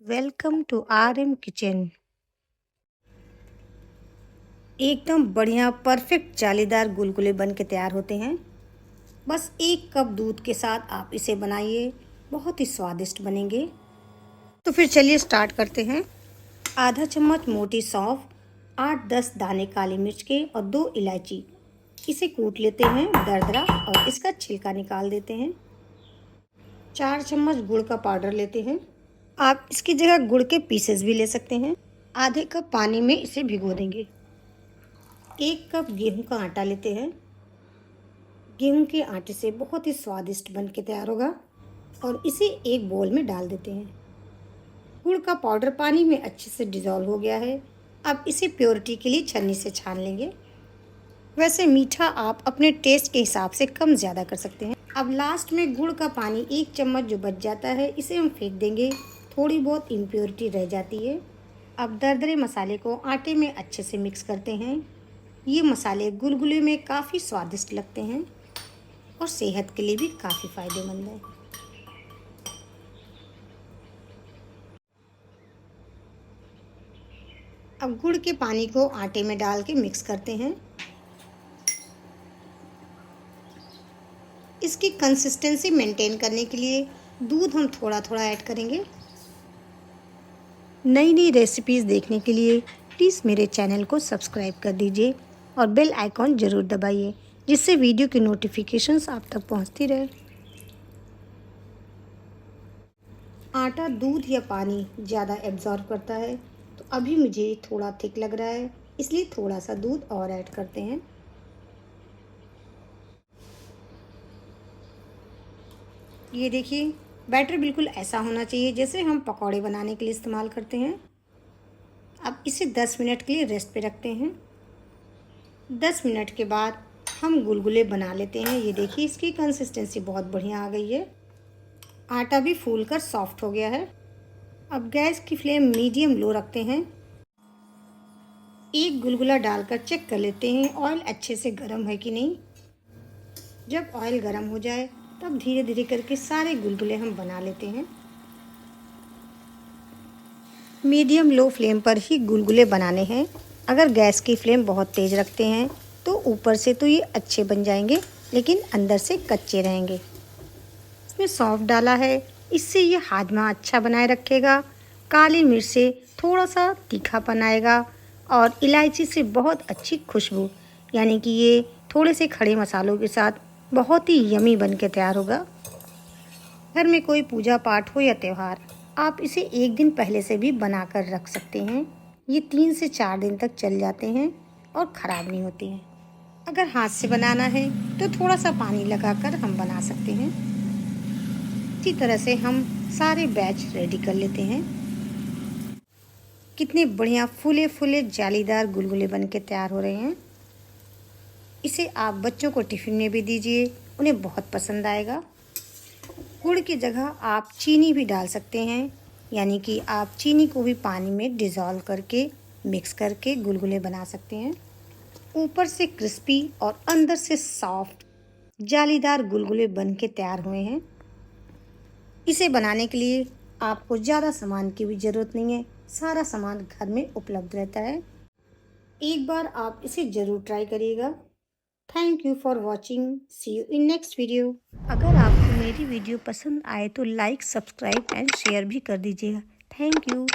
Welcome to R M kitchen. एकदम बढ़िया perfect जालीदार गुलगुले बन के तैयार होते हैं। बस 1 कप दूध के साथ आप इसे बनाइए, बहुत ही स्वादिष्ट बनेंगे। तो फिर चलिए स्टार्ट करते हैं। आधा चम्मच मोटी सौंफ, 8-10 दाने काली मिर्च के और 2 इलायची, इसे कूट लेते हैं दरदरा और इसका छिलका निकाल देते हैं। 4 चम्मच गुड़ का पाउडर लेते हैं। आप इसकी जगह गुड़ के पीसेस भी ले सकते हैं। आधे कप पानी में इसे भिगो देंगे। 1 कप गेहूं का आटा लेते हैं। गेहूं के आटे से बहुत ही स्वादिष्ट बन के तैयार होगा और इसे एक बोल में डाल देते हैं। गुड़ का पाउडर पानी में अच्छे से डिज़ोल्व हो गया है। अब इसे प्योरिटी के लिए छन्नी से छान लेंगे। वैसे मीठा आप अपने टेस्ट के हिसाब से कम ज़्यादा कर सकते हैं। अब लास्ट में गुड़ का पानी 1 चम्मच जो बच जाता है इसे हम फेंक देंगे। थोड़ी बहुत इम्प्योरिटी रह जाती है। अब दरदरे मसाले को आटे में अच्छे से मिक्स करते हैं। ये मसाले गुलगुले में काफ़ी स्वादिष्ट लगते हैं और सेहत के लिए भी काफ़ी फ़ायदेमंद है। अब गुड़ के पानी को आटे में डाल के मिक्स करते हैं। इसकी कंसिस्टेंसी मेंटेन करने के लिए दूध हम थोड़ा थोड़ा ऐड करेंगे। नई नई रेसिपीज़ देखने के लिए प्लीज़ मेरे चैनल को सब्सक्राइब कर दीजिए और बेल आइकॉन ज़रूर दबाइए, जिससे वीडियो की नोटिफिकेशंस आप तक पहुंचती रहे। आटा दूध या पानी ज़्यादा एब्जॉर्ब करता है, तो अभी मुझे थोड़ा थिक लग रहा है, इसलिए थोड़ा सा दूध और ऐड करते हैं। ये देखिए, बैटर बिल्कुल ऐसा होना चाहिए जैसे हम पकौड़े बनाने के लिए इस्तेमाल करते हैं। अब इसे 10 मिनट के लिए रेस्ट पे रखते हैं। 10 मिनट के बाद हम गुलगुले बना लेते हैं। ये देखिए, इसकी कंसिस्टेंसी बहुत बढ़िया आ गई है। आटा भी फूल कर सॉफ्ट हो गया है। अब गैस की फ्लेम मीडियम लो रखते हैं। एक गुलगुला डालकर चेक कर लेते हैं ऑयल अच्छे से गर्म है कि नहीं। जब ऑयल गर्म हो जाए तब धीरे धीरे करके सारे गुलगुले हम बना लेते हैं। मीडियम लो फ्लेम पर ही गुलगुले बनाने हैं। अगर गैस की फ्लेम बहुत तेज़ रखते हैं तो ऊपर से तो ये अच्छे बन जाएंगे, लेकिन अंदर से कच्चे रहेंगे। इसमें सौंफ डाला है, इससे ये हाजमा अच्छा बनाए रखेगा। काली मिर्च से थोड़ा सा तीखापन आएगा और इलायची से बहुत अच्छी खुशबू, यानी कि ये थोड़े से खड़े मसालों के साथ बहुत ही यमी बन के तैयार होगा। घर में कोई पूजा पाठ हो या त्यौहार, आप इसे 1 दिन पहले से भी बना कर रख सकते हैं। ये 3 से 4 दिन तक चल जाते हैं और ख़राब नहीं होते हैं। अगर हाथ से बनाना है तो थोड़ा सा पानी लगाकर हम बना सकते हैं। इसी तरह से हम सारे बैच रेडी कर लेते हैं। कितने बढ़िया फूले फूले जालीदार गुलगुले बन के तैयार हो रहे हैं। इसे आप बच्चों को टिफ़िन में भी दीजिए, उन्हें बहुत पसंद आएगा। गुड़ की जगह आप चीनी भी डाल सकते हैं, यानी कि आप चीनी को भी पानी में डिज़ोल्व करके मिक्स करके गुलगुले बना सकते हैं। ऊपर से क्रिस्पी और अंदर से सॉफ्ट जालीदार गुलगुले बन के तैयार हुए हैं। इसे बनाने के लिए आपको ज़्यादा सामान की भी ज़रूरत नहीं है, सारा सामान घर में उपलब्ध रहता है। एक बार आप इसे ज़रूर ट्राई करिएगा। Thank you for watching. See you in next video. अगर आपको मेरी वीडियो पसंद आए तो लाइक, सब्सक्राइब एंड शेयर भी कर दीजिएगा। Thank you.